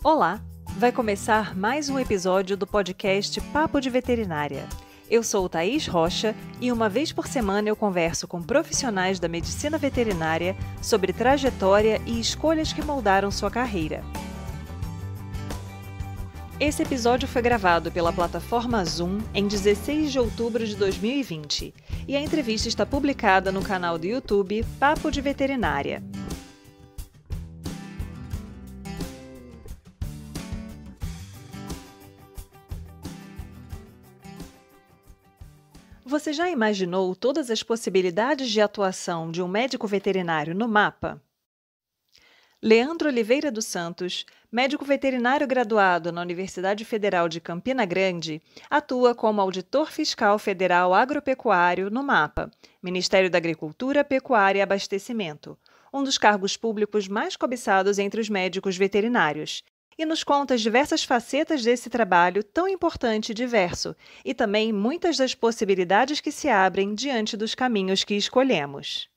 Olá! Vai começar mais um episódio do podcast Papo de Veterinária. Eu sou Thaís Rocha e uma vez por semana eu converso com profissionais da medicina veterinária sobre trajetória e escolhas que moldaram sua carreira. Esse episódio foi gravado pela plataforma Zoom em 16 de outubro de 2020 e a entrevista está publicada no canal do YouTube Papo de Veterinária. Você já imaginou todas as possibilidades de atuação de um médico veterinário no mapa? Leandro Oliveira dos Santos, médico veterinário graduado na Universidade Federal de Campina Grande, atua como auditor fiscal federal agropecuário no MAPA, Ministério da Agricultura, Pecuária e Abastecimento, um dos cargos públicos mais cobiçados entre os médicos veterinários, e nos conta as diversas facetas desse trabalho tão importante e diverso, e também muitas das possibilidades que se abrem diante dos caminhos que escolhemos.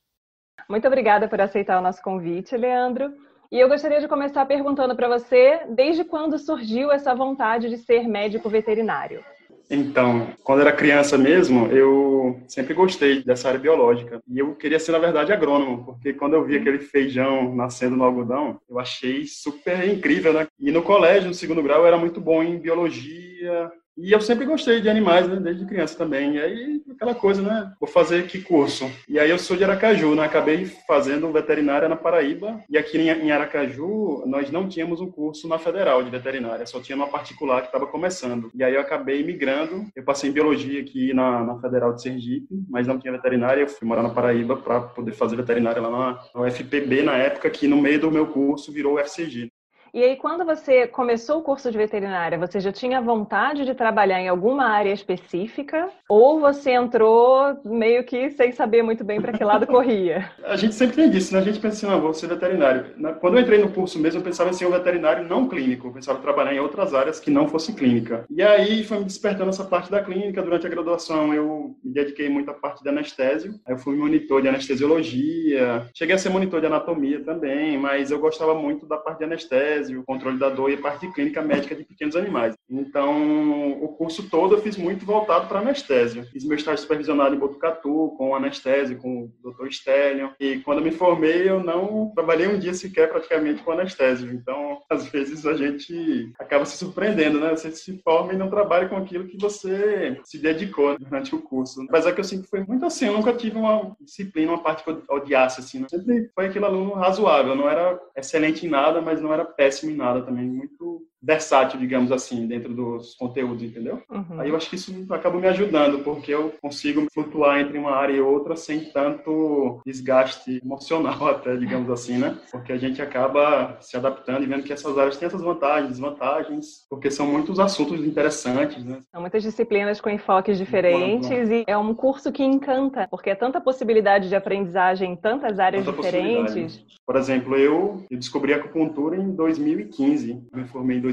Muito obrigada por aceitar o nosso convite, Leandro. E eu gostaria de começar perguntando para você, desde quando surgiu essa vontade de ser médico veterinário? Então, quando era criança mesmo, eu sempre gostei dessa área biológica. E eu queria ser, na verdade, agrônomo, porque quando eu vi aquele feijão nascendo no algodão, eu achei super incrível, né? E no colégio, no segundo grau, eu era muito bom em biologia. E eu sempre gostei de animais, né? Desde criança também. E aí, aquela coisa, né? Vou fazer que curso? E aí, eu sou de Aracaju, né? Acabei fazendo veterinária na Paraíba. E aqui em Aracaju, nós não tínhamos um curso na Federal de veterinária. Só tinha uma particular que estava começando. E aí, eu acabei migrando. Eu passei em biologia aqui na Federal de Sergipe, mas não tinha veterinária. Eu fui morar na Paraíba para poder fazer veterinária lá na UFPB, na época, que no meio do meu curso virou o UFCG. E aí, quando você começou o curso de veterinária, você já tinha vontade de trabalhar em alguma área específica? Ou você entrou meio que sem saber muito bem para que lado corria? A gente sempre tem disso, né? A gente pensa assim, não, vou ser veterinário. Quando eu entrei no curso mesmo, eu pensava em ser um veterinário não clínico. Eu pensava em trabalhar em outras áreas que não fosse clínica. E aí foi me despertando essa parte da clínica. Durante a graduação, eu me dediquei muito à parte de anestésio. Aí eu fui monitor de anestesiologia. Cheguei a ser monitor de anatomia também, mas eu gostava muito da parte de anestésio, o controle da dor e a parte de clínica médica de pequenos animais. Então, o curso todo eu fiz muito voltado para anestésio. Fiz meu estágio supervisionado em Botucatu, com anestésio, com o Dr. Stélio. E quando eu me formei, eu não trabalhei um dia sequer praticamente com anestésio. Então, às vezes a gente acaba se surpreendendo, né? Você se forma e não trabalha com aquilo que você se dedicou durante o curso. Mas é que eu sempre fui muito assim, eu nunca tive uma disciplina, uma parte que eu odiasse, assim. Né? Sempre foi aquele aluno razoável, não era excelente em nada, mas não era péssimo em nada também, muito versátil, digamos assim, dentro dos conteúdos, entendeu? Uhum. Aí eu acho que isso acaba me ajudando, porque eu consigo flutuar entre uma área e outra sem tanto desgaste emocional até, digamos assim, né? Porque a gente acaba se adaptando e vendo que essas áreas têm essas vantagens, desvantagens, porque são muitos assuntos interessantes, né? São muitas disciplinas com enfoques diferentes e é um curso que encanta, porque é tanta possibilidade de aprendizagem em tantas áreas diferentes. Por exemplo, eu descobri a acupuntura em 2015, me formei em 2005,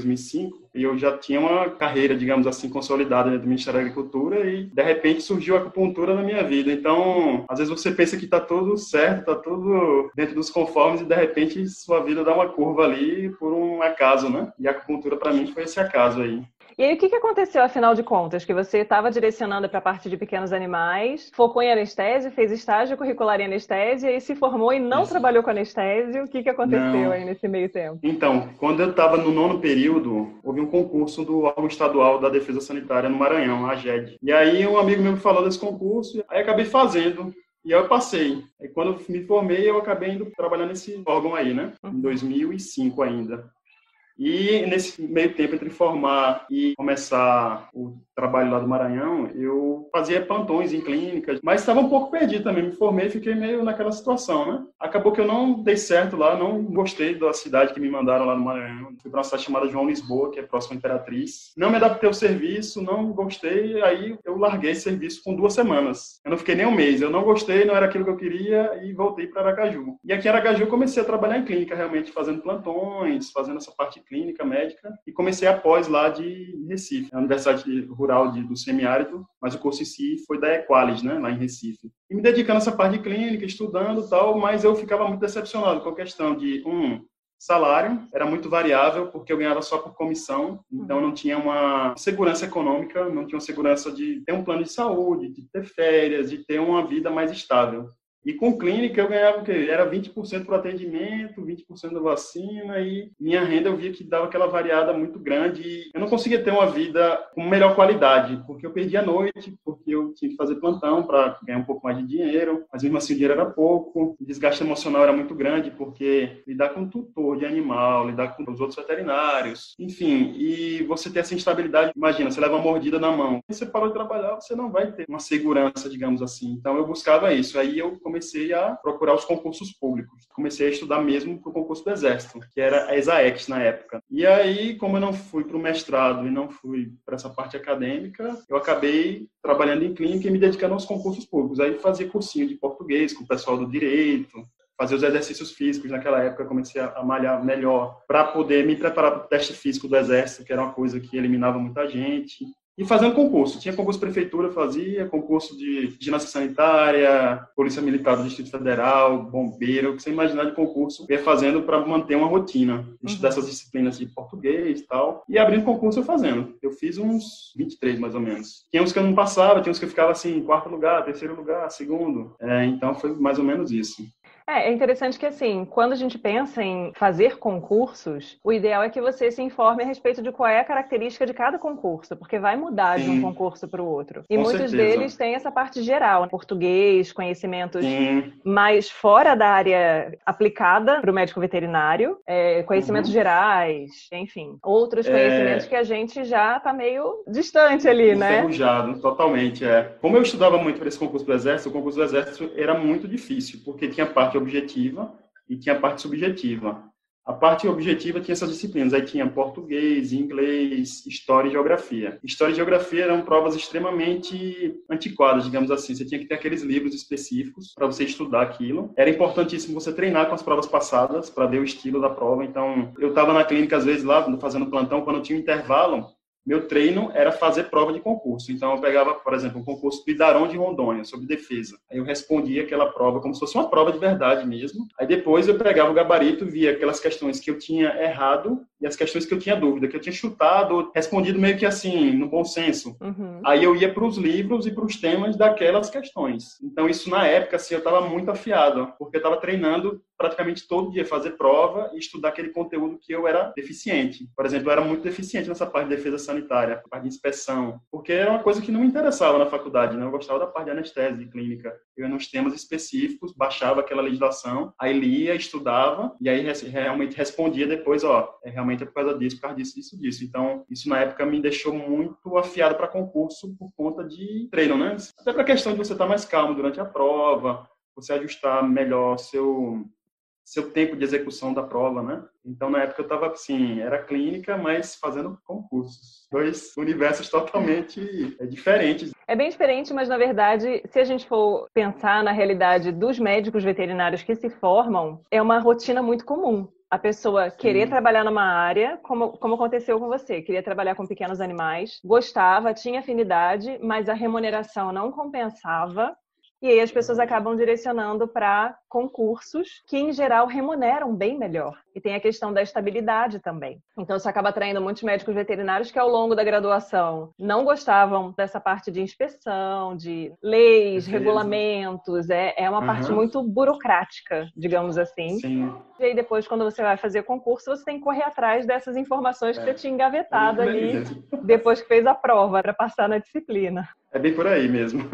e eu já tinha uma carreira, digamos assim, consolidada dentro do Ministério da Agricultura e, de repente, surgiu a acupuntura na minha vida. Então, às vezes você pensa que está tudo certo, está tudo dentro dos conformes e, de repente, sua vida dá uma curva ali por um acaso, né? E a acupuntura, para mim, foi esse acaso aí. E aí, o que aconteceu, afinal de contas? Que você estava direcionando para a parte de pequenos animais, focou em anestésio, fez estágio curricular em anestésio, e aí se formou e não trabalhou com anestésio. O que aconteceu aí nesse meio tempo? Então, quando eu estava no 9º período, houve um concurso do órgão estadual da Defesa Sanitária no Maranhão, a AGED. E aí um amigo meu me falou desse concurso, aí acabei fazendo. E aí eu passei. Aí quando eu me formei, eu acabei indo trabalhar nesse órgão aí, né? Em 2005 ainda. E nesse meio tempo, entre formar e começar o trabalho lá do Maranhão, eu fazia plantões em clínicas, mas estava um pouco perdido também. Me formei e fiquei meio naquela situação, né? Acabou que eu não dei certo lá, não gostei da cidade que me mandaram lá no Maranhão. Fui para uma cidade chamada João Lisboa, que é próximo à Imperatriz. Não me adaptei ao serviço, não gostei, aí eu larguei esse serviço com 2 semanas. Eu não fiquei nem um mês, eu não gostei, não era aquilo que eu queria e voltei para Aracaju. E aqui em Aracaju eu comecei a trabalhar em clínica, realmente, fazendo plantões, fazendo essa parte clínica, médica, e comecei a pós lá de Recife, a Universidade Rural do Semiárido, mas o curso em si foi da Equalis, né, lá em Recife. E me dedicando a essa parte de clínica, estudando e tal, mas eu ficava muito decepcionado com a questão de, salário era muito variável, porque eu ganhava só por comissão, então não tinha uma segurança econômica, não tinha uma segurança de ter um plano de saúde, de ter férias, de ter uma vida mais estável. E com clínica eu ganhava o quê? Era 20% para atendimento, 20% da vacina, e minha renda eu via que dava aquela variada muito grande. E eu não conseguia ter uma vida com melhor qualidade, porque eu perdia a noite, porque eu tinha que fazer plantão para ganhar um pouco mais de dinheiro, mas mesmo assim o dinheiro era pouco, o desgaste emocional era muito grande, porque lidar com um tutor de animal, lidar com os outros veterinários, enfim, e você ter essa instabilidade, imagina, você leva uma mordida na mão, você parou de trabalhar, você não vai ter uma segurança, digamos assim. Então eu buscava isso, aí eu comecei a procurar os concursos públicos. Comecei a estudar mesmo para o concurso do Exército, que era a ESAEX na época. E aí, como eu não fui para o mestrado e não fui para essa parte acadêmica, eu acabei trabalhando em clínica e me dedicando aos concursos públicos. Aí fazia cursinho de português com o pessoal do direito, fazia os exercícios físicos. Naquela época comecei a malhar melhor para poder me preparar para o teste físico do Exército, que era uma coisa que eliminava muita gente. E fazendo concurso. Tinha concurso de prefeitura, fazia concurso de vigilância sanitária, Polícia Militar do Distrito Federal, bombeiro, o que você imaginar de concurso, eu ia fazendo para manter uma rotina. Estudar essas disciplinas de português e tal. E abrindo concurso eu fazendo. Eu fiz uns 23, mais ou menos. Tinha uns que eu não passava, tinha uns que eu ficava assim, em quarto lugar, terceiro lugar, segundo. Então foi mais ou menos isso. É interessante que, assim, quando a gente pensa em fazer concursos, o ideal é que você se informe a respeito de qual é a característica de cada concurso, porque vai mudar de um concurso para o outro. E Com muitos certeza. deles têm essa parte geral, português, conhecimentos mais fora da área aplicada para o médico veterinário, conhecimentos gerais, enfim, outros conhecimentos que a gente já está meio distante ali, né? Enferrujado, totalmente, Como eu estudava muito para esse concurso do Exército, o concurso do Exército era muito difícil, porque tinha parte objetiva e tinha parte subjetiva. A parte objetiva tinha essas disciplinas, aí tinha português, inglês, história e geografia. História e geografia eram provas extremamente antiquadas, digamos assim. Você tinha que ter aqueles livros específicos para você estudar aquilo. Era importantíssimo você treinar com as provas passadas para ver o estilo da prova. Então, eu estava na clínica, às vezes, lá, fazendo plantão, quando tinha um intervalo, meu treino era fazer prova de concurso. Então, eu pegava, por exemplo, um concurso do Idarão de Rondônia, sobre defesa. Aí eu respondia aquela prova como se fosse uma prova de verdade mesmo. Aí depois eu pegava o gabarito, via aquelas questões que eu tinha errado e as questões que eu tinha dúvida, que eu tinha chutado, respondido meio que assim, no bom senso. Aí eu ia para os livros e para os temas daquelas questões. Então, isso na época, assim, eu estava muito afiado, porque eu estava treinando praticamente todo dia, fazer prova e estudar aquele conteúdo que eu era deficiente. Por exemplo, eu era muito deficiente nessa parte de defesa sanitária, parte de inspeção, porque era uma coisa que não me interessava na faculdade, né? Eu gostava da parte de anestesia e clínica. Eu ia nos temas específicos, baixava aquela legislação, aí lia, estudava, e aí realmente respondia depois, realmente é por causa disso, disso. Então, isso na época me deixou muito afiado para concurso por conta de treino, né? Até para a questão de você estar mais calmo durante a prova, você ajustar melhor seu tempo de execução da prova, né? Então, na época, eu estava, assim, era clínica, mas fazendo concursos. Dois universos totalmente diferentes. É bem diferente, mas, na verdade, se a gente for pensar na realidade dos médicos veterinários que se formam, é uma rotina muito comum. A pessoa querer trabalhar numa área, como aconteceu com você, queria trabalhar com pequenos animais, gostava, tinha afinidade, mas a remuneração não compensava. E aí as pessoas acabam direcionando para concursos que, em geral, remuneram bem melhor. E tem a questão da estabilidade também. Então, isso acaba atraindo muitos médicos veterinários que, ao longo da graduação, não gostavam dessa parte de inspeção, de leis, regulamentos. É uma parte muito burocrática, digamos assim. Sim. E aí, depois, quando você vai fazer concurso, você tem que correr atrás dessas informações que você tinha engavetado ali, depois que fez a prova, para passar na disciplina. É bem por aí mesmo.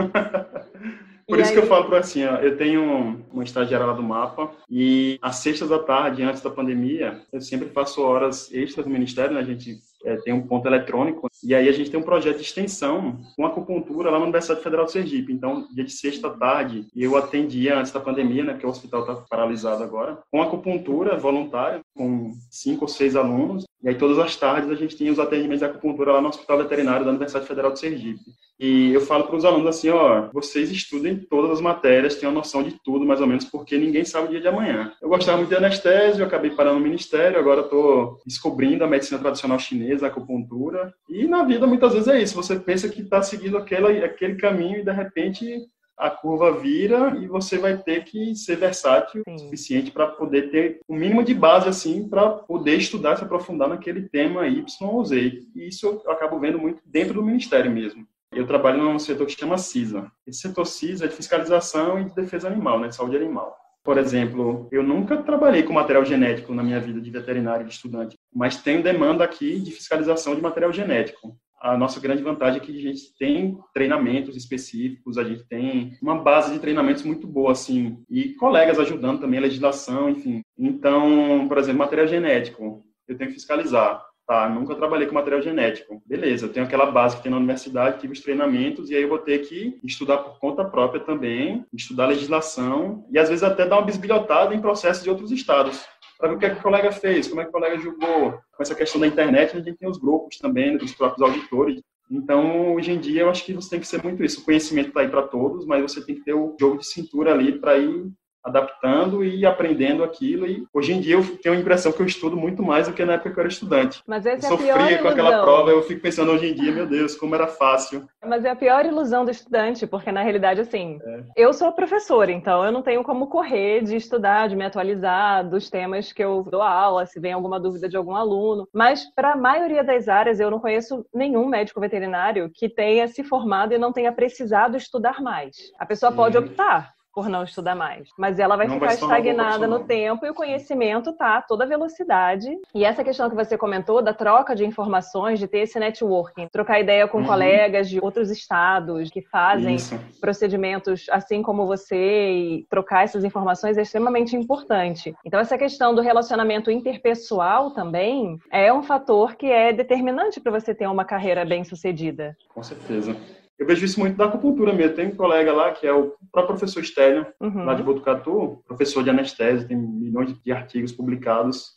Por isso que eu falo assim, eu tenho uma estagiária lá do MAPA e às sextas da tarde, antes da pandemia, eu sempre faço horas extras no Ministério, né? A gente tem um ponto eletrônico e aí a gente tem um projeto de extensão com acupuntura lá na Universidade Federal de Sergipe. Então, dia de sexta à tarde, eu atendia antes da pandemia, né? Porque o hospital está paralisado agora, com acupuntura voluntária, com 5 ou 6 alunos. E aí, todas as tardes, a gente tinha os atendimentos de acupuntura lá no Hospital Veterinário da Universidade Federal de Sergipe. E eu falo para os alunos assim, vocês estudem todas as matérias, tenham noção de tudo, mais ou menos, porque ninguém sabe o dia de amanhã. Eu gostava muito de anestésio, eu acabei parando no Ministério, agora estou descobrindo a medicina tradicional chinesa, a acupuntura. E na vida, muitas vezes, é isso. Você pensa que está seguindo aquele caminho e, de repente, a curva vira e você vai ter que ser versátil o suficiente para poder ter o mínimo de base, assim, para poder estudar, se aprofundar naquele tema Y ou Z. E isso eu acabo vendo muito dentro do Ministério mesmo. Eu trabalho num setor que se chama CISA. Esse setor CISA é de fiscalização e de defesa animal, né, de saúde animal. Por exemplo, eu nunca trabalhei com material genético na minha vida de veterinário e de estudante, mas tenho demanda aqui de fiscalização de material genético. A nossa grande vantagem é que a gente tem treinamentos específicos, a gente tem uma base de treinamentos muito boa, assim, e colegas ajudando também a legislação, enfim. Então, por exemplo, material genético, eu tenho que fiscalizar. Tá, nunca trabalhei com material genético. Beleza, eu tenho aquela base que tem na universidade, tive os treinamentos, e aí eu vou ter que estudar por conta própria também, estudar legislação, e às vezes até dar uma bisbilhotada em processos de outros estados, para ver o que é que o colega fez, como é que o colega julgou. Com essa questão da internet, a gente tem os grupos também, dos próprios auditores. Então, hoje em dia, eu acho que você tem que ser muito isso. O conhecimento está aí para todos, mas você tem que ter o jogo de cintura ali para ir adaptando e aprendendo aquilo. E hoje em dia eu tenho a impressão que eu estudo muito mais do que na época que eu era estudante. Mas essa eu sofria com aquela prova, eu fico pensando hoje em dia, meu Deus, como era fácil. Mas é a pior ilusão do estudante, porque na realidade, assim, eu sou professora, então eu não tenho como correr de estudar, de me atualizar dos temas que eu dou aula, se vem alguma dúvida de algum aluno. Mas para a maioria das áreas, eu não conheço nenhum médico veterinário que tenha se formado e não tenha precisado estudar mais. A pessoa pode optar por não estudar mais. Mas ela vai ficar estagnada no tempo e o conhecimento tá a toda velocidade. E essa questão que você comentou da troca de informações, de ter esse networking, trocar ideia com colegas de outros estados que fazem procedimentos assim como você e trocar essas informações é extremamente importante. Então essa questão do relacionamento interpessoal também é um fator que é determinante para você ter uma carreira bem-sucedida. Com certeza. Eu vejo isso muito da acupuntura mesmo. Tem um colega lá, que é o próprio professor Estélio, lá de Botucatu, professor de anestesia, tem milhões de artigos publicados.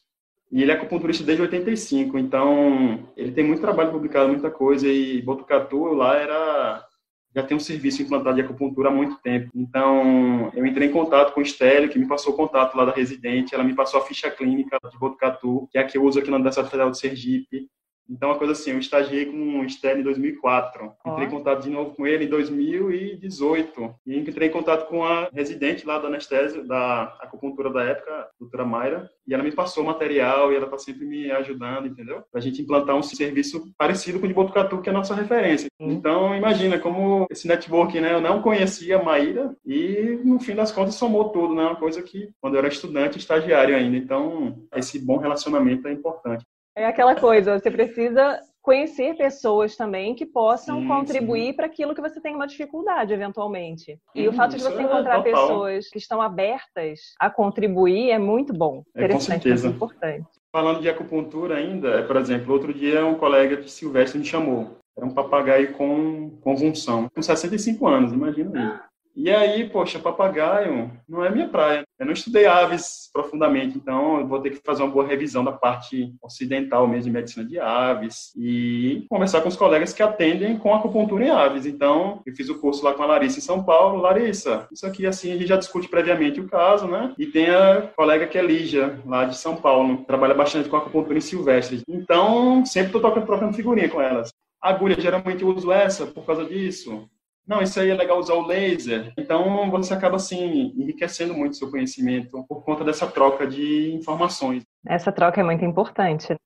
E ele é acupunturista desde 85, então ele tem muito trabalho publicado, muita coisa. E Botucatu lá já tem um serviço implantado de acupuntura há muito tempo. Então eu entrei em contato com o Estélio, que me passou o contato lá da residente, ela me passou a ficha clínica de Botucatu, que é a que eu uso aqui na Universidade Federal de Sergipe. Então, uma coisa assim, eu estagiei com o Estélio em 2004. Entrei em contato de novo com ele em 2018. E entrei em contato com a residente lá da anestésia, da acupuntura da época, a doutora Mayra. E ela me passou o material e ela está sempre me ajudando, entendeu? Para a gente implantar um serviço parecido com o de Botucatu, que é a nossa referência. Então, imagina como esse network, né? Eu não conhecia a Maíra e, no fim das contas, somou tudo, né? Uma coisa que, quando eu era estudante, estagiário ainda. Então, esse bom relacionamento é importante. É aquela coisa, você precisa conhecer pessoas também que possam contribuir para aquilo que você tem uma dificuldade, eventualmente. E o fato de você encontrar pessoas que estão abertas a contribuir é muito bom. Com certeza. Muito importante. Falando de acupuntura ainda, por exemplo, outro dia um colega de Silvestre me chamou. Era um papagaio com convulsão, com 65 anos, imagina aí. E aí, poxa, papagaio não é minha praia. Eu não estudei aves profundamente, então eu vou ter que fazer uma boa revisão da parte ocidental mesmo de medicina de aves e conversar com os colegas que atendem com acupuntura em aves. Então, eu fiz o curso lá com a Larissa em São Paulo. Larissa, isso aqui assim, a gente já discute previamente o caso, né? E tem a colega que é Lígia, lá de São Paulo, trabalha bastante com acupuntura em silvestre. Então, sempre estou trocando figurinha com elas. A agulha, geralmente eu uso essa por causa disso. Não, isso aí é legal usar o laser. Então, você acaba, assim, enriquecendo muito o seu conhecimento por conta dessa troca de informações. Essa troca é muito importante.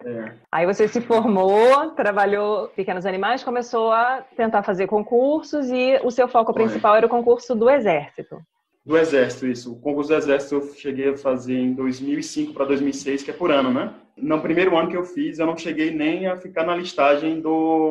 Aí você se formou, trabalhou pequenos animais, começou a tentar fazer concursos e o seu foco principal era o concurso do Exército. Do Exército, isso. O concurso do Exército eu cheguei a fazer em 2005 para 2006, que é por ano, né? No primeiro ano que eu fiz, eu não cheguei nem a ficar na listagem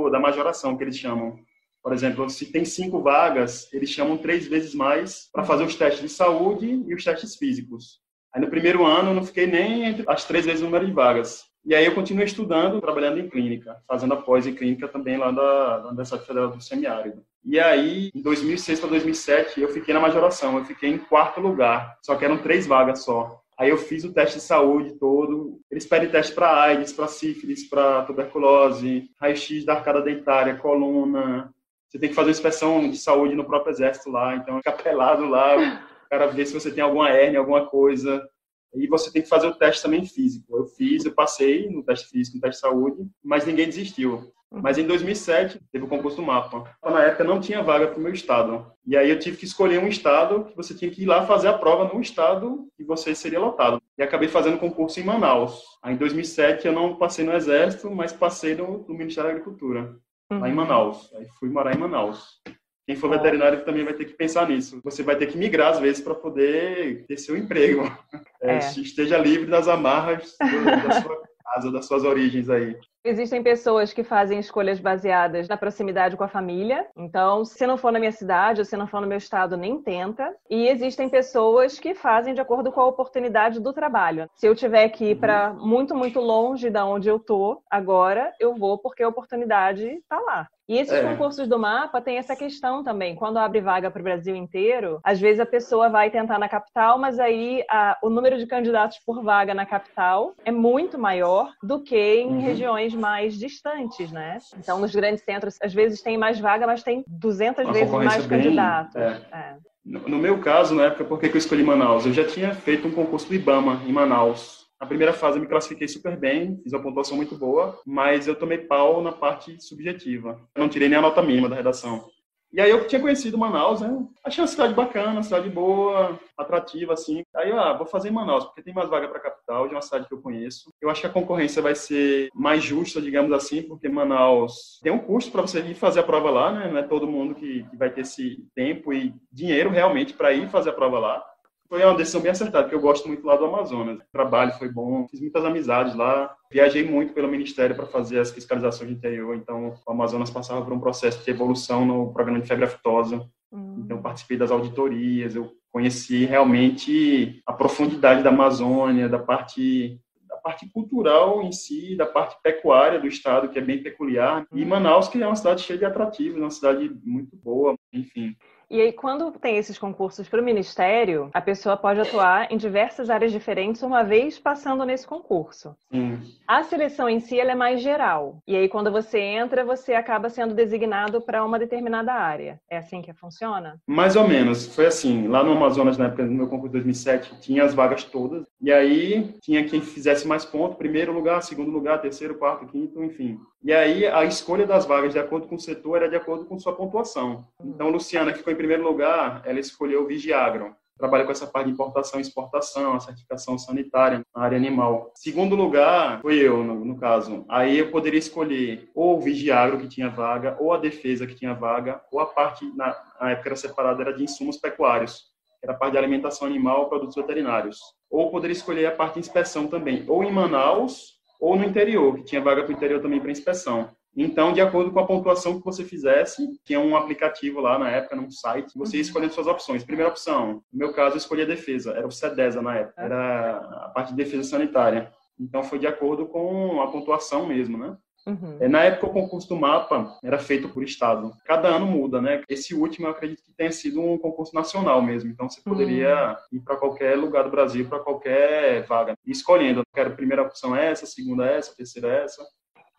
da majoração, que eles chamam. Por exemplo, se tem 5 vagas, eles chamam 3 vezes mais para fazer os testes de saúde e os testes físicos. Aí no primeiro ano eu não fiquei nem entre as 3 vezes o número de vagas. E aí eu continuei estudando, trabalhando em clínica, fazendo a pós em clínica também lá da Universidade Federal do Semiárido. E aí, em 2006 para 2007, eu fiquei na majoração, eu fiquei em 4º lugar, só que eram 3 vagas só. Aí eu fiz o teste de saúde todo. Eles pedem teste para AIDS, para sífilis, para tuberculose, raio-x da arcada dentária, coluna. Você tem que fazer uma inspeção de saúde no próprio Exército lá, então fica pelado lá, o cara vê se você tem alguma hérnia, alguma coisa. E você tem que fazer o teste também físico. Eu passei no teste físico, no teste de saúde, mas ninguém desistiu. Mas em 2007 teve o concurso do MAPA. Na época não tinha vaga para o meu estado. E aí eu tive que escolher um estado que você tinha que ir lá fazer a prova no estado que você seria lotado. E acabei fazendo concurso em Manaus. Aí em 2007 eu não passei no Exército, mas passei no Ministério da Agricultura, lá em Manaus. Aí fui morar em Manaus. Quem for veterinário também vai ter que pensar nisso. Você vai ter que migrar, às vezes, para poder ter seu emprego. Esteja livre das amarras da sua casa, das suas origens aí. Existem pessoas que fazem escolhas baseadas na proximidade com a família. Então, se não for na minha cidade ou se não for no meu estado, nem tenta. E existem pessoas que fazem de acordo com a oportunidade do trabalho. Se eu tiver que ir para muito, muito longe da onde eu tô agora, eu vou porque a oportunidade está lá. E esses concursos do MAPA tem essa questão também. Quando abre vaga para o Brasil inteiro, às vezes a pessoa vai tentar na capital, mas aí o número de candidatos por vaga na capital é muito maior do que em regiões mais distantes, né? Então, nos grandes centros, às vezes tem mais vaga, mas tem 200 vezes mais candidatos. No meu caso, na época, por que eu escolhi Manaus? Eu já tinha feito um concurso do IBAMA em Manaus. Na primeira fase eu me classifiquei super bem, fiz uma pontuação muito boa, mas eu tomei pau na parte subjetiva. Eu não tirei nem a nota mínima da redação. E aí eu tinha conhecido Manaus, né? Achei uma cidade bacana, uma cidade boa, atrativa, assim. Aí eu, vou fazer em Manaus, porque tem mais vaga para a capital, de uma cidade que eu conheço. Eu acho que a concorrência vai ser mais justa, digamos assim, porque Manaus tem um custo para você ir fazer a prova lá, né? Não é todo mundo que vai ter esse tempo e dinheiro realmente para ir fazer a prova lá. Foi uma decisão bem acertada, porque eu gosto muito lá do Amazonas. O trabalho foi bom, fiz muitas amizades lá. Viajei muito pelo Ministério para fazer as fiscalizações de interior. Então, o Amazonas passava por um processo de evolução no programa de febre aftosa. Então, participei das auditorias. Eu conheci realmente a profundidade da Amazônia, da parte cultural em si, da parte pecuária do estado, que é bem peculiar. E Manaus, que é uma cidade cheia de atrativos, uma cidade muito boa, enfim. E aí, quando tem esses concursos para o Ministério, a pessoa pode atuar em diversas áreas diferentes uma vez passando nesse concurso. A seleção em si ela é mais geral. E aí, quando você entra, você acaba sendo designado para uma determinada área. É assim que funciona? Mais ou menos. Foi assim. Lá no Amazonas, na época do meu concurso de 2007, tinha as vagas todas. E aí, tinha quem fizesse mais pontos. Primeiro lugar, segundo lugar, terceiro, quarto, quinto, enfim. E aí, a escolha das vagas de acordo com o setor era de acordo com sua pontuação. Então, Luciana, que ficou em primeiro lugar, ela escolheu o Vigiagro. Trabalha com essa parte de importação e exportação, a certificação sanitária na área animal. Segundo lugar, foi eu, no caso. Aí eu poderia escolher ou o Vigiagro, que tinha vaga, ou a defesa, que tinha vaga, ou a parte, na época era separada, era de insumos pecuários. Era a parte de alimentação animal, produtos veterinários. Ou poderia escolher a parte de inspeção também, ou em Manaus, ou no interior, que tinha vaga para o interior também para inspeção. Então, de acordo com a pontuação que você fizesse, tinha um aplicativo lá na época, num site, você ia escolhendo suas opções. Primeira opção, no meu caso, eu escolhi a defesa, era o CEDESA na época, era a parte de defesa sanitária. Então, foi de acordo com a pontuação mesmo, né? Na época, o concurso do MAPA era feito por estado. Cada ano muda, né? Esse último, eu acredito que tenha sido um concurso nacional mesmo. Então, você poderia ir para qualquer lugar do Brasil, para qualquer vaga, escolhendo. Eu quero a primeira opção essa, a segunda essa, a terceira essa.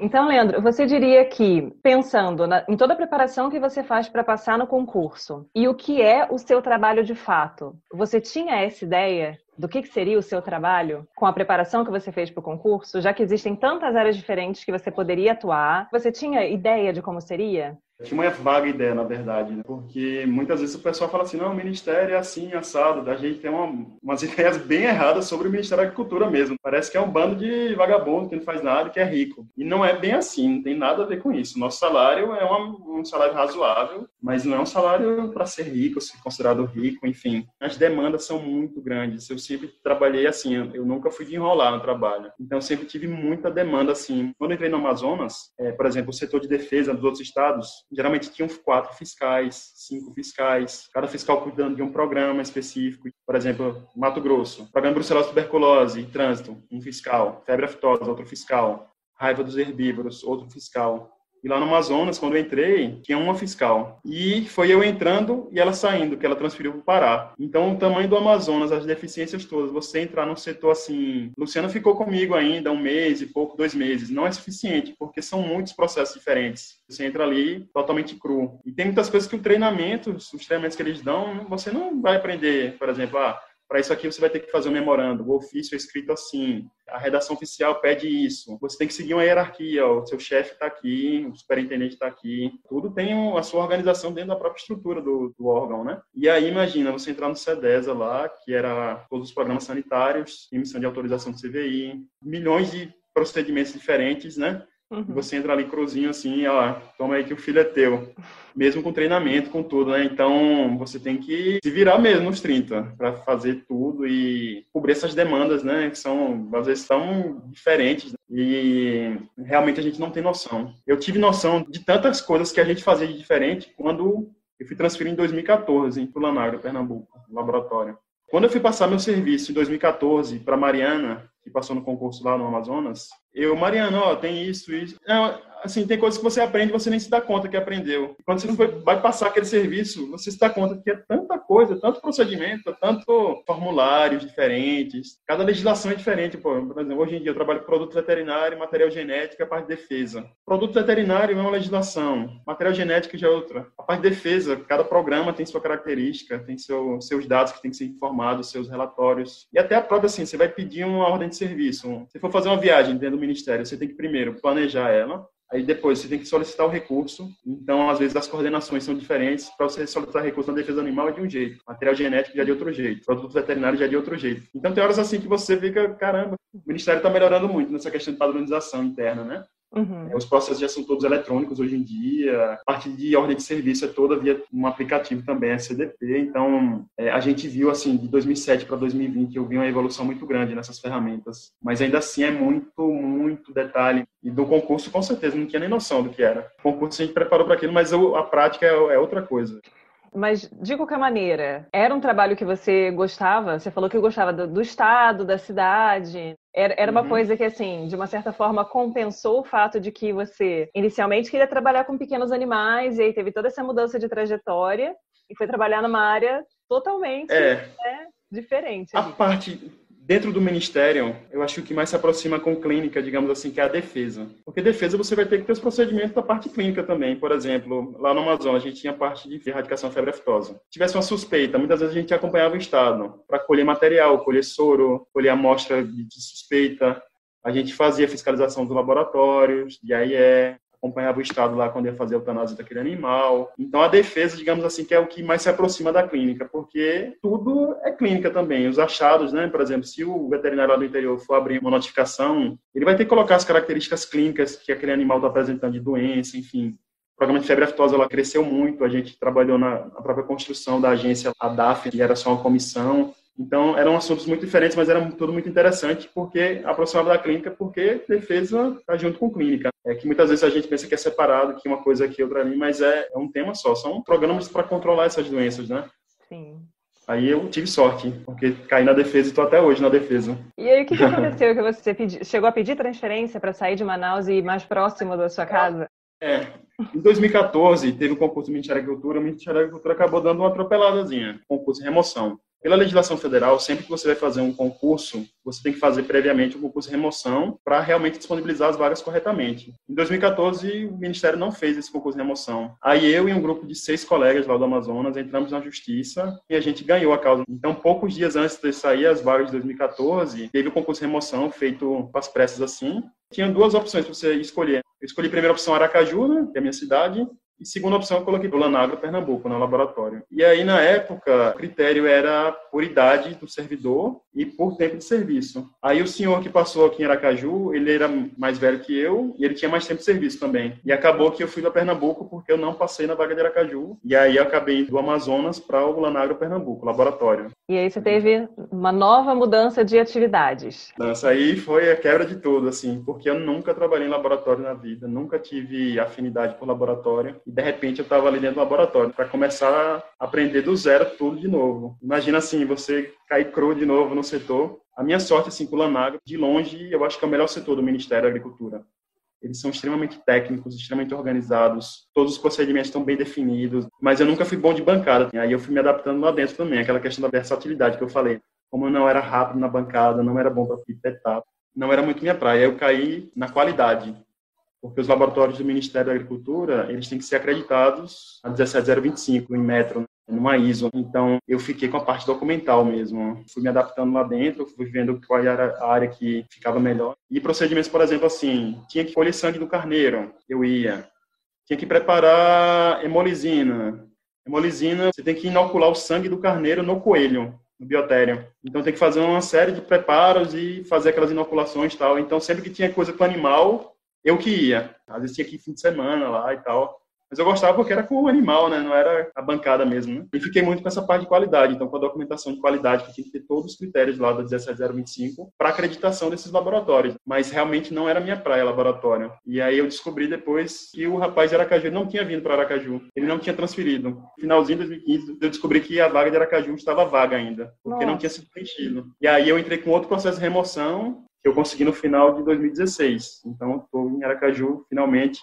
Então, Leandro, você diria que, pensando em toda a preparação que você faz para passar no concurso e o que é o seu trabalho de fato, você tinha essa ideia do que seria o seu trabalho com a preparação que você fez para o concurso, já que existem tantas áreas diferentes que você poderia atuar? Você tinha ideia de como seria? Eu tinha uma vaga ideia, na verdade, né? Porque muitas vezes o pessoal fala assim, não, o Ministério é assim, assado. A gente tem umas ideias bem erradas sobre o Ministério da Agricultura mesmo. Parece que é um bando de vagabundo que não faz nada e que é rico. E não é bem assim, não tem nada a ver com isso. Nosso salário é um salário razoável, mas não é um salário para ser rico, ser considerado rico, enfim. As demandas são muito grandes. Eu sempre trabalhei assim, eu nunca fui de enrolar no trabalho. Então, eu sempre tive muita demanda assim. Quando eu entrei no Amazonas, por exemplo, o setor de defesa dos outros estados, geralmente tinham 4 fiscais, 5 fiscais, cada fiscal cuidando de um programa específico. Por exemplo, Mato Grosso, Programa Brucelose Tuberculose e Trânsito, um fiscal. Febre aftosa, outro fiscal. Raiva dos herbívoros, outro fiscal. E lá no Amazonas, quando eu entrei, tinha uma fiscal. E foi eu entrando e ela saindo, que ela transferiu para o Pará. Então, o tamanho do Amazonas, as deficiências todas, você entrar num setor assim... Luciana ficou comigo ainda 1 mês e pouco, 2 meses. Não é suficiente, porque são muitos processos diferentes. Você entra ali totalmente cru. E tem muitas coisas que o treinamento, os treinamentos que eles dão, você não vai aprender, por exemplo, para isso aqui você vai ter que fazer um memorando, o ofício é escrito assim, a redação oficial pede isso, você tem que seguir uma hierarquia, ó, o seu chefe está aqui, o superintendente está aqui, tudo tem a sua organização dentro da própria estrutura do órgão, né? E aí, imagina, você entrar no CEDESA lá, que era todos os programas sanitários, emissão de autorização do CVI, milhões de procedimentos diferentes, né? E você entra ali cruzinho assim, ó, toma aí que o filho é teu. Mesmo com treinamento, com tudo, né? Então, você tem que se virar mesmo nos 30 para fazer tudo e cobrir essas demandas, né? Que são, às vezes, tão diferentes. Né? E realmente a gente não tem noção. Eu tive noção de tantas coisas que a gente fazia de diferente quando eu fui transferido em 2014 para o Lanagro, Pernambuco, no laboratório. Quando eu fui passar meu serviço em 2014 para Mariana, que passou no concurso lá no Amazonas, Mariana, ó, tem isso. Não, assim, tem coisas que você aprende e você nem se dá conta que aprendeu. E quando você vai passar aquele serviço, você se dá conta que é tanta coisa, tanto procedimento, tanto formulários diferentes, cada legislação é diferente. Pô. Por exemplo, hoje em dia eu trabalho com produto veterinário, material genético e a parte de defesa. Produto veterinário é uma legislação, material genético já é outra. A parte de defesa, cada programa tem sua característica, tem seus dados que tem que ser informados, seus relatórios. E até a própria, assim, você vai pedir uma ordem de serviço. Se for fazer uma viagem dentro do Ministério, você tem que primeiro planejar ela, aí depois você tem que solicitar o recurso. Então, às vezes, as coordenações são diferentes. Para você solicitar recurso na defesa animal é de um jeito, material genético já é de outro jeito, produto veterinário já é de outro jeito. Então, tem horas assim que você fica, caramba, o Ministério está melhorando muito nessa questão de padronização interna, né? Os processos já são todos eletrônicos hoje em dia, a parte de ordem de serviço é toda via um aplicativo também, é CDP, então a gente viu assim, de 2007 para 2020, eu vi uma evolução muito grande nessas ferramentas, mas ainda assim é muito, muito detalhe, e do concurso com certeza não tinha nem noção do que era. O concurso a gente preparou para aquilo, mas a prática é outra coisa. Mas, de qualquer maneira, era um trabalho que você gostava? Você falou que gostava do estado, da cidade. Era uma coisa que, assim, de uma certa forma, compensou o fato de que você, inicialmente, queria trabalhar com pequenos animais, e aí teve toda essa mudança de trajetória, e foi trabalhar numa área totalmente diferente. A parte... Dentro do Ministério, eu acho que o que mais se aproxima com clínica, digamos assim, que é a defesa. Porque defesa você vai ter que ter os procedimentos da parte clínica também. Por exemplo, lá no Amazonas, a gente tinha parte de erradicação da febre aftosa. Se tivesse uma suspeita, muitas vezes a gente acompanhava o Estado para colher material, colher soro, colher amostra de suspeita. A gente fazia fiscalização dos laboratórios, de AIE, acompanhava o Estado lá quando ia fazer a eutanásia daquele animal. Então, a defesa, digamos assim, que é o que mais se aproxima da clínica, porque tudo é clínica também. Os achados, né? Por exemplo, se o veterinário lá do interior for abrir uma notificação, ele vai ter que colocar as características clínicas que aquele animal está apresentando de doença, enfim. O programa de febre aftosa ela cresceu muito, a gente trabalhou na própria construção da agência, a DAF, que era só uma comissão. Então, eram assuntos muito diferentes, mas era tudo muito interessante, porque aproximava da clínica, porque defesa está junto com clínica. É que muitas vezes a gente pensa que é separado, que uma coisa aqui, outra ali, mas é um tema só. São programas para controlar essas doenças, né? Sim. Aí eu tive sorte, porque caí na defesa e estou até hoje na defesa. E aí, o que aconteceu que você chegou a pedir transferência para sair de Manaus e ir mais próximo da sua casa? Em 2014, teve um concurso do Ministério da Agricultura, o Ministério da Agricultura acabou dando uma atropeladazinha, concurso de remoção. Pela legislação federal, sempre que você vai fazer um concurso, você tem que fazer previamente um concurso de remoção para realmente disponibilizar as vagas corretamente. Em 2014, o Ministério não fez esse concurso de remoção. Aí eu e um grupo de 6 colegas lá do Amazonas entramos na justiça e a gente ganhou a causa. Então, poucos dias antes de sair as vagas de 2014, teve o concurso de remoção feito com as pressas assim. Tinha 2 opções para você escolher. Eu escolhi a primeira opção Aracaju, né, que é a minha cidade, e segunda opção eu coloquei o Lanagro, Pernambuco, no laboratório. E aí, na época, o critério era por idade do servidor e por tempo de serviço. Aí o senhor que passou aqui em Aracaju, ele era mais velho que eu e ele tinha mais tempo de serviço também. E acabou que eu fui para Pernambuco porque eu não passei na vaga de Aracaju. E aí eu acabei indo do Amazonas para o Lanagro, Pernambuco, laboratório. E aí você teve uma nova mudança de atividades. Essa aí foi a quebra de tudo, assim, porque eu nunca trabalhei em laboratório na vida, nunca tive afinidade por laboratório. E de repente eu estava ali dentro do laboratório para começar a aprender do zero tudo de novo. Imagina assim, você cair cru de novo no setor. A minha sorte, assim, com o Lanagro, de longe, eu acho que é o melhor setor do Ministério da Agricultura. Eles são extremamente técnicos, extremamente organizados, todos os procedimentos estão bem definidos, mas eu nunca fui bom de bancada. Aí eu fui me adaptando lá dentro também, aquela questão da versatilidade que eu falei. Como eu não era rápido na bancada, não era bom para pipetar, não era muito minha praia. Eu caí na qualidade. porque os laboratórios do Ministério da Agricultura, eles têm que ser acreditados a 17025 em metro, numa ISO. Então, eu fiquei com a parte documental mesmo. Fui me adaptando lá dentro, fui vendo qual era a área que ficava melhor. E procedimentos, por exemplo, assim, tinha que colher sangue do carneiro, eu ia. Tinha que preparar hemolisina. Hemolisina, você tem que inocular o sangue do carneiro no coelho, no biotério. Então, tem que fazer uma série de preparos e fazer aquelas inoculações e tal. Então, sempre que tinha coisa com animal, eu que ia. Às vezes tinha que ir fim de semana lá e tal. Mas eu gostava porque era com o animal, né? Não era a bancada mesmo, né? E fiquei muito com essa parte de qualidade. Então, com a documentação de qualidade, que tinha que ter todos os critérios lá da 17025 para acreditação desses laboratórios. Mas realmente não era minha praia, laboratório. E aí eu descobri depois que o rapaz de Aracaju não tinha vindo para Aracaju. Ele não tinha transferido. No finalzinho de 2015, eu descobri que a vaga de Aracaju estava vaga ainda, porque não tinha sido preenchido. E aí eu entrei com outro processo de remoção, que eu consegui no final de 2016. Então, estou em Aracaju, finalmente,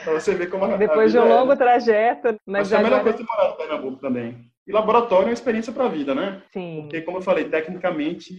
para você ver como depois de um longo trajeto. Mas é a melhor coisa de morar no Pernambuco também. E laboratório é uma experiência para a vida, né? Sim. Porque, como eu falei, tecnicamente,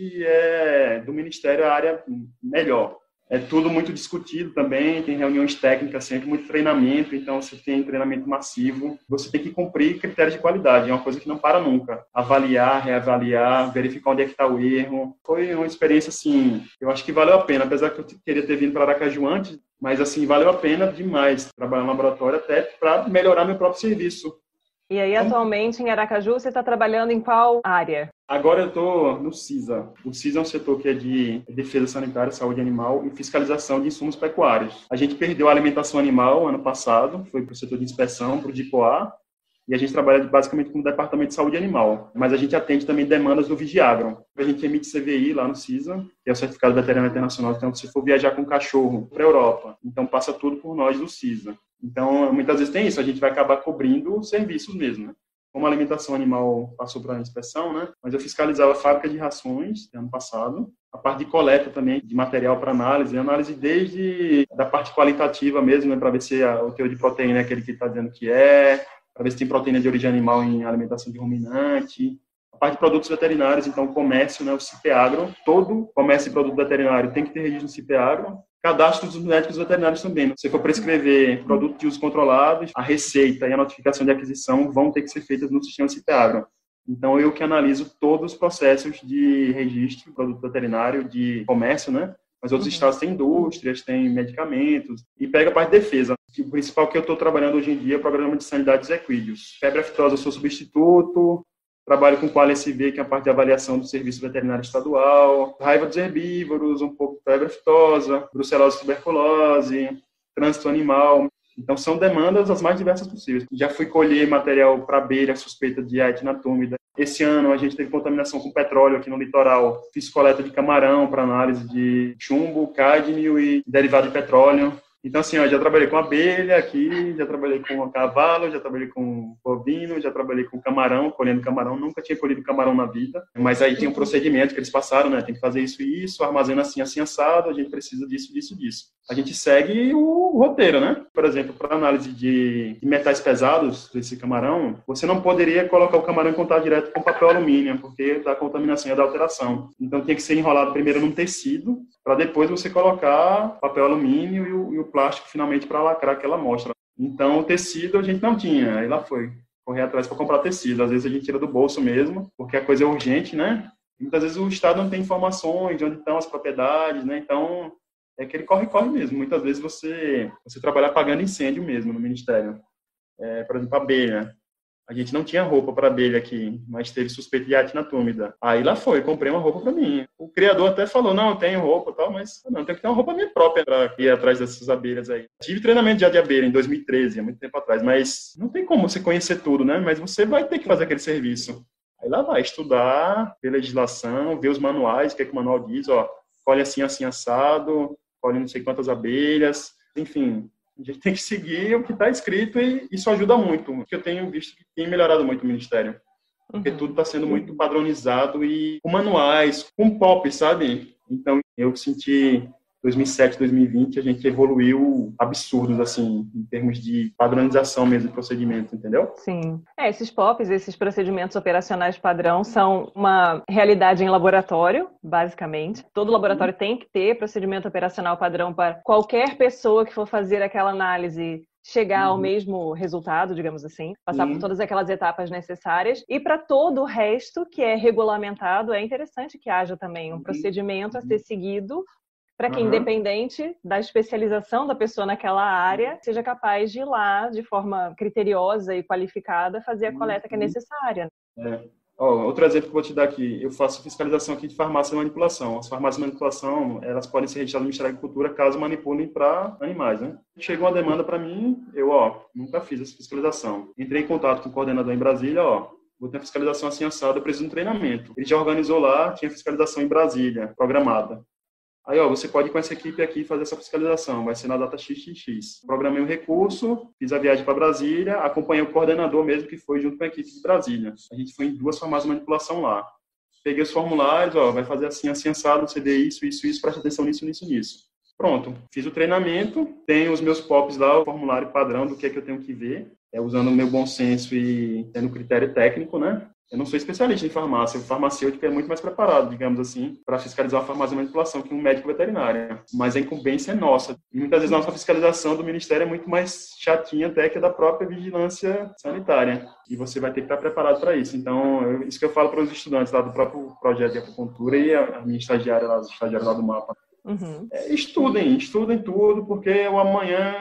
do Ministério a área melhor. É tudo muito discutido também, tem reuniões técnicas sempre, muito treinamento, então você tem treinamento massivo. Você tem que cumprir critérios de qualidade, é uma coisa que não para nunca. Avaliar, reavaliar, verificar onde é que está o erro. Foi uma experiência, assim, eu acho que valeu a pena, apesar que eu queria ter vindo para Aracaju antes, mas, assim, valeu a pena demais trabalhar no laboratório até para melhorar meu próprio serviço. E aí, atualmente, em Aracaju, você está trabalhando em qual área? Agora eu estou no CISA. O CISA é um setor que é de defesa sanitária, saúde animal e fiscalização de insumos pecuários. A gente perdeu a alimentação animal ano passado, foi para o setor de inspeção, para o DIPOA, e a gente trabalha basicamente com o Departamento de Saúde Animal. Mas a gente atende também demandas do Vigiagro. A gente emite CVI lá no CISA, que é o Certificado Veterinário Internacional. Então, se for viajar com cachorro para a Europa, então passa tudo por nós do CISA. Então, muitas vezes tem isso, a gente vai acabar cobrindo serviços mesmo, né? Como a alimentação animal passou para a inspeção, né? Mas eu fiscalizava a fábrica de rações ano passado, a parte de coleta também de material para análise desde da parte qualitativa mesmo, né? Para ver se o teor de proteína é aquele que está dizendo que é, para ver se tem proteína de origem animal em alimentação de ruminante. A parte de produtos veterinários, então o comércio, né? O CIPEAGRO, todo comércio de produto veterinário tem que ter registro no CIPEAGRO. Cadastro dos médicos veterinários também. Se for prescrever produto de uso controlado, a receita e a notificação de aquisição vão ter que ser feitas no sistema CIPEAGRO. Então, eu que analiso todos os processos de registro de produto veterinário, de comércio, né? Mas outros estados têm indústrias, têm medicamentos, e pega a parte de defesa. O principal que eu estou trabalhando hoje em dia é o programa de sanidade dos equídeos. Febre aftosa, eu sou substituto. Trabalho com Qual SV, que é a parte de avaliação do Serviço Veterinário Estadual, raiva dos herbívoros, um pouco de febre aftosa, brucelose e tuberculose, trânsito animal. Então, são demandas as mais diversas possíveis. Já fui colher material para abelha suspeita de Aedes natúmida. Esse ano, a gente teve contaminação com petróleo aqui no litoral. Fiz coleta de camarão para análise de chumbo, cádmio e derivado de petróleo. Então, assim, já trabalhei com abelha aqui, já trabalhei com cavalo, já trabalhei com bovino, já trabalhei com camarão, colhendo camarão. Nunca tinha colhido camarão na vida. Mas aí tem um procedimento que eles passaram, né? Tem que fazer isso e isso, armazena assim, assim, assado, a gente precisa disso, disso, disso. A gente segue o roteiro, né? Por exemplo, para análise de metais pesados desse camarão, você não poderia colocar o camarão em contato direto com papel alumínio, porque da contaminação e da alteração. Então, tinha que ser enrolado primeiro num tecido, para depois você colocar papel alumínio e o plástico finalmente para lacrar aquela amostra. Então, o tecido a gente não tinha, aí lá foi correr atrás para comprar tecido. Às vezes a gente tira do bolso mesmo, porque a coisa é urgente, né? E muitas vezes o Estado não tem informações de onde estão as propriedades, né? Então, é aquele corre-corre mesmo. Muitas vezes você trabalha apagando incêndio mesmo no Ministério. Por exemplo, abelha. A gente não tinha roupa para abelha aqui, mas teve suspeita de Aedes natúmida. Aí lá foi, comprei uma roupa para mim. O criador até falou, não, eu tenho roupa e tal, mas não, tenho que ter uma roupa minha própria para ir atrás dessas abelhas aí. Tive treinamento já de abelha em 2013, há muito tempo atrás, mas não tem como você conhecer tudo, né? Mas você vai ter que fazer aquele serviço. Aí lá vai estudar, ver legislação, ver os manuais, o que é que o manual diz, ó, colhe assim, assim, assado, colhe não sei quantas abelhas, enfim. A gente tem que seguir o que está escrito e isso ajuda muito, porque eu tenho visto que tem melhorado muito o Ministério. Porque tudo está sendo muito padronizado e com manuais, com POP, sabe? Então, eu senti 2007, 2020, a gente evoluiu absurdos, assim, em termos de padronização mesmo de procedimento, entendeu? Sim. Esses POPs, esses procedimentos operacionais padrão, são uma realidade em laboratório, basicamente. Todo laboratório tem que ter procedimento operacional padrão para qualquer pessoa que for fazer aquela análise chegar ao mesmo resultado, digamos assim, passar por todas aquelas etapas necessárias. E para todo o resto que é regulamentado, é interessante que haja também um procedimento a ser seguido para que, independente da especialização da pessoa naquela área, seja capaz de ir lá, de forma criteriosa e qualificada, fazer a coleta que é necessária. Outro exemplo que eu vou te dar aqui, eu faço fiscalização aqui de farmácia de manipulação. As farmácias de manipulação, elas podem ser registradas no Ministério da Agricultura caso manipulem para animais, né? Chegou uma demanda para mim, eu, nunca fiz essa fiscalização. Entrei em contato com o coordenador em Brasília, vou ter a fiscalização assim assada, eu preciso de um treinamento. Ele já organizou lá, tinha fiscalização em Brasília, programada. Aí, você pode ir com essa equipe aqui fazer essa fiscalização, vai ser na data XXX. Programei o recurso, fiz a viagem para Brasília, acompanhei o coordenador mesmo, que foi junto com a equipe de Brasília. A gente foi em 2 farmácias de manipulação lá. Peguei os formulários, vai fazer assim, assado, você vê isso, presta atenção nisso. Pronto, fiz o treinamento, tenho os meus POPs lá, o formulário padrão do que é que eu tenho que ver, usando o meu bom senso e tendo critério técnico, né? Eu não sou especialista em farmácia, o farmacêutico é muito mais preparado, digamos assim, para fiscalizar a farmácia de manipulação que um médico veterinário. Mas a incumbência é nossa. E muitas vezes a nossa fiscalização do Ministério é muito mais chatinha até que a da própria vigilância sanitária. E você vai ter que estar preparado para isso. Então, isso que eu falo para os estudantes lá do próprio projeto de acupuntura e a minha estagiária lá, os estagiários lá do MAPA. Estudem tudo, porque o amanhã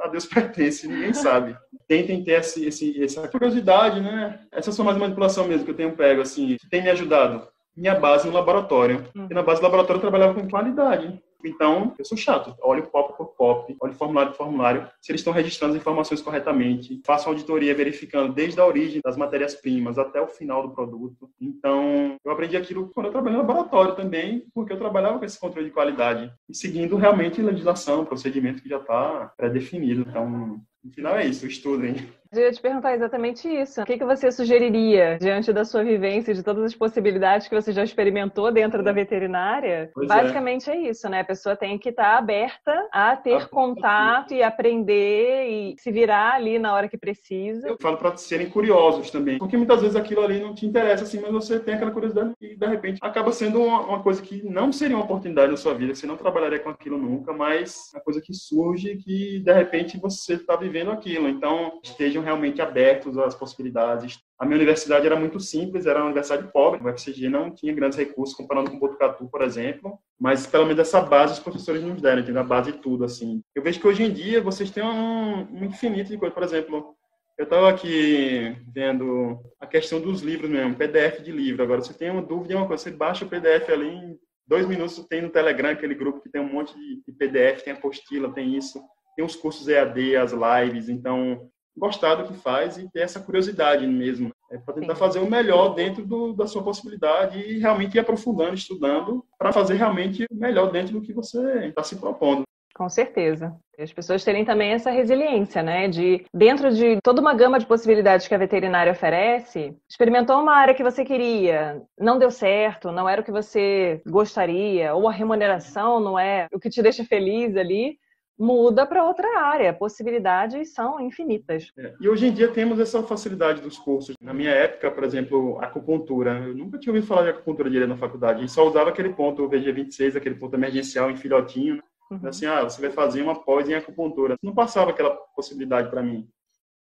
a Deus pertence, ninguém sabe. Tentem ter essa curiosidade, né? Essa são mais manipulação mesmo que eu tenho pego, assim, que tem me ajudado. Minha base no laboratório. E na base do laboratório eu trabalhava com qualidade. Então, eu sou chato. Olho POP por POP, olho formulário por formulário, se eles estão registrando as informações corretamente, faço auditoria verificando desde a origem das matérias-primas até o final do produto. Então, eu aprendi aquilo quando eu trabalhei no laboratório também, porque eu trabalhava com esse controle de qualidade e seguindo realmente legislação, procedimento que já está pré-definido. Então, no final é isso, estudem. Eu ia te perguntar exatamente isso. O que você sugeriria diante da sua vivência, de todas as possibilidades que você já experimentou dentro da veterinária? Basicamente é isso, né? A pessoa tem que estar aberta a ter contato e aprender e se virar ali na hora que precisa. Eu falo para serem curiosos também, porque muitas vezes aquilo ali não te interessa, assim, mas você tem aquela curiosidade e, de repente, acaba sendo uma coisa que não seria uma oportunidade na sua vida, você não trabalharia com aquilo nunca, mas é uma coisa que surge que, de repente, você está vivendo aquilo. Então, estejam realmente abertos às possibilidades. A minha universidade era muito simples, era uma universidade pobre, o UFCG não tinha grandes recursos comparando com o Botucatu, por exemplo, mas pelo menos essa base os professores nos deram, entendeu? A base de tudo, assim. Eu vejo que hoje em dia vocês têm um infinito de coisas, por exemplo, eu estava aqui vendo a questão dos livros mesmo, PDF de livro. Agora, você tem uma dúvida em uma coisa, você baixa o PDF ali, em 2 minutos tem no Telegram aquele grupo que tem um monte de PDF, tem apostila, tem isso, tem os cursos EAD, as lives, então gostar do que faz e ter essa curiosidade mesmo, para tentar fazer o melhor dentro da sua possibilidade e realmente ir aprofundando, estudando, para fazer realmente o melhor dentro do que você está se propondo. Com certeza. As pessoas terem também essa resiliência, né? De, dentro de toda uma gama de possibilidades que a veterinária oferece, experimentou uma área que você queria, não deu certo, não era o que você gostaria, ou a remuneração não é o que te deixa feliz ali, muda para outra área. Possibilidades são infinitas. E hoje em dia temos essa facilidade dos cursos. Na minha época, por exemplo, acupuntura. Eu nunca tinha ouvido falar de acupuntura direto na faculdade. A gente só usava aquele ponto, o VG26, aquele ponto emergencial em filhotinho. Né? Assim, você vai fazer uma pós em acupuntura. Não passava aquela possibilidade para mim.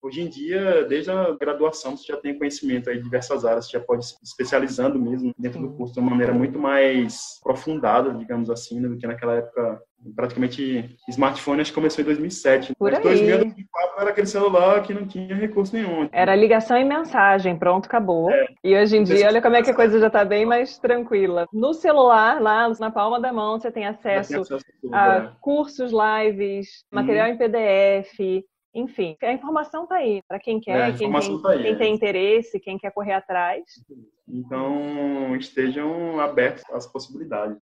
Hoje em dia, desde a graduação, você já tem conhecimento aí de diversas áreas, você já pode se especializando mesmo dentro do curso de uma maneira muito mais aprofundada, digamos assim, né, do que naquela época. Praticamente, smartphone acho que começou em 2007. Por mas aí. 2000, 2004 era aquele celular que não tinha recurso nenhum. Era ligação e mensagem, pronto, acabou. E hoje em dia, olha como é que a coisa já está bem mais tranquila. No celular, lá na palma da mão, você tem acesso a cursos, lives, material em PDF, enfim. A informação está aí, para quem quer, quem tem interesse, quem quer correr atrás. Então, estejam abertos às possibilidades.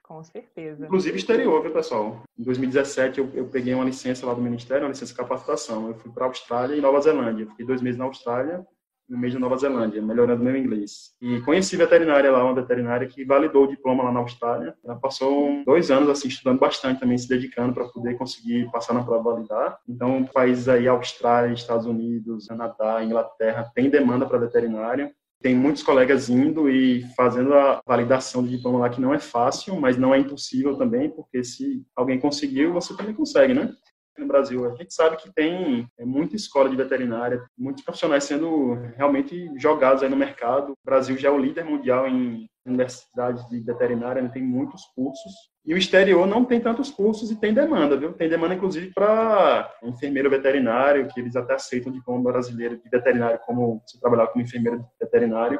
Com certeza. Inclusive exterior, viu, pessoal? Em 2017, eu peguei uma licença lá do Ministério, uma licença de capacitação. Eu fui para a Austrália e Nova Zelândia. Fiquei 2 meses na Austrália no mês da Nova Zelândia, melhorando meu inglês. E conheci veterinária lá, uma veterinária que validou o diploma lá na Austrália. Ela passou 2 anos assim estudando bastante também, se dedicando para poder conseguir passar na prova e validar. Então, países aí, Austrália, Estados Unidos, Canadá, Inglaterra, tem demanda para veterinário. Tem muitos colegas indo e fazendo a validação do diploma lá, que não é fácil, mas não é impossível também, porque se alguém conseguiu, você também consegue, né? No Brasil, a gente sabe que tem muita escola de veterinária, muitos profissionais sendo realmente jogados aí no mercado. O Brasil já é o líder mundial em universidades de veterinária, né? Tem muitos cursos. E o exterior não tem tantos cursos e tem demanda, viu? Tem demanda, inclusive, para enfermeiro veterinário, que eles até aceitam o diploma brasileiro de veterinário, como se trabalhar como enfermeiro veterinário.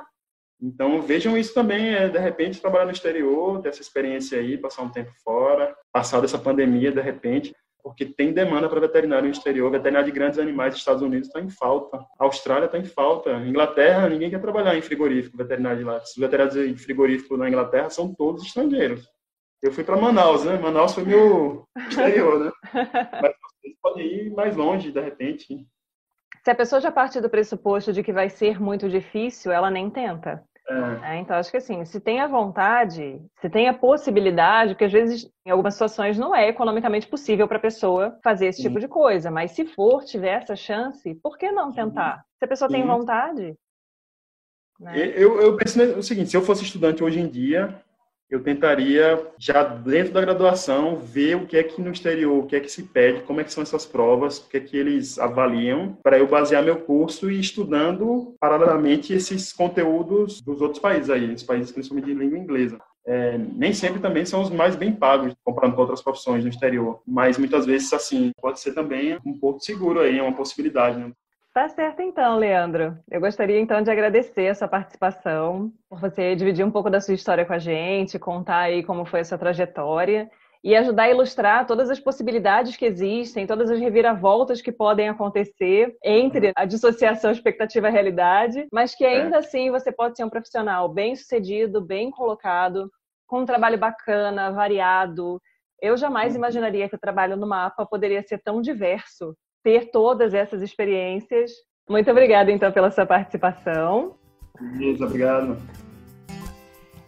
Então, vejam isso também, de repente, trabalhar no exterior, ter essa experiência aí, passar um tempo fora, passar dessa pandemia, de repente, porque tem demanda para veterinário no exterior. Veterinário de grandes animais dos Estados Unidos está em falta. A Austrália está em falta. Inglaterra, ninguém quer trabalhar em frigorífico, veterinário de lá. Os veterinários de frigorífico na Inglaterra são todos estrangeiros. Eu fui para Manaus, né? Manaus foi meu exterior, né? Mas vocês podem ir mais longe, de repente. Se a pessoa já parte do pressuposto de que vai ser muito difícil, ela nem tenta. Então, acho que assim, se tem a vontade, se tem a possibilidade, porque às vezes, em algumas situações, não é economicamente possível para a pessoa fazer esse tipo de coisa, mas se for, tiver essa chance, por que não tentar? Se a pessoa tem vontade. Né? Eu penso o seguinte, se eu fosse estudante hoje em dia, eu tentaria, já dentro da graduação, ver o que é que no exterior, o que é que se pede, como é que são essas provas, o que é que eles avaliam, para eu basear meu curso e ir estudando paralelamente esses conteúdos dos outros países aí, os países principalmente de língua inglesa. Nem sempre também são os mais bem pagos, comparando com outras profissões no exterior, mas muitas vezes, assim, pode ser também um porto seguro aí, é uma possibilidade, né? Tá certo então, Leandro. Eu gostaria então de agradecer a sua participação, por você dividir um pouco da sua história com a gente, contar aí como foi a sua trajetória e ajudar a ilustrar todas as possibilidades que existem, todas as reviravoltas que podem acontecer entre a dissociação expectativa-realidade, mas que ainda assim você pode ser um profissional bem-sucedido, bem colocado, com um trabalho bacana, variado. Eu jamais imaginaria que o trabalho no MAPA poderia ser tão diverso, ter todas essas experiências. Muito obrigada, então, pela sua participação. Beleza, obrigado.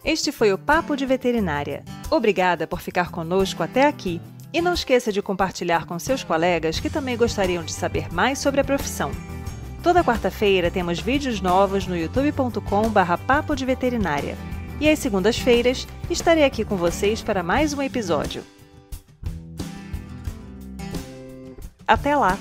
Este foi o Papo de Veterinária. Obrigada por ficar conosco até aqui. E não esqueça de compartilhar com seus colegas que também gostariam de saber mais sobre a profissão. Toda quarta-feira temos vídeos novos no youtube.com/papo de veterinária. E às segundas-feiras estarei aqui com vocês para mais um episódio. Até lá!